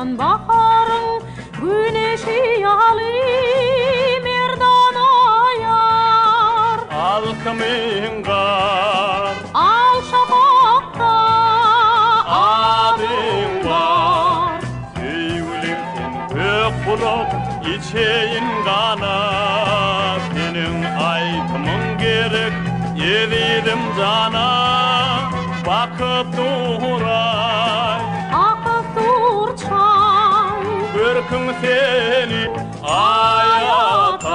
açan baharın güneşi alim erdana yar. Al kımıngar, Al şafakta adın var. Sevgilimsin ök bulup içeyin gana. Senin aytımın gerek yedidim cana. Bakıp duray, akıp dur çay. bürkün seni ayatay.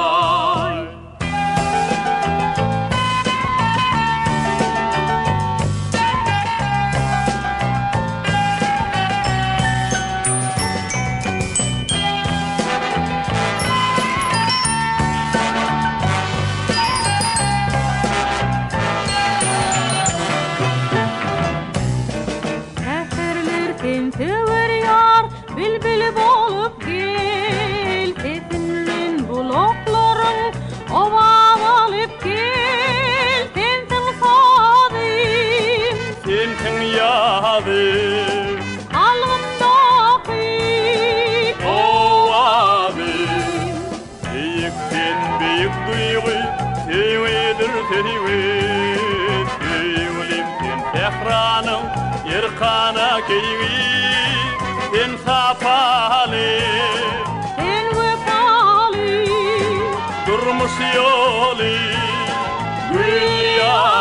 Tevir yar, bilbil bolup gel. Tetinlin bulokların ovav alıp gel. Tentin sadim, Sensin yadım, algındaki ovadım. Büyükten büyük duygu, sevidir sevit. Sevgilimsin tehranım, yerkana keyvi. Sen safalı, sen vefalı. durmuş yolu, gül ya.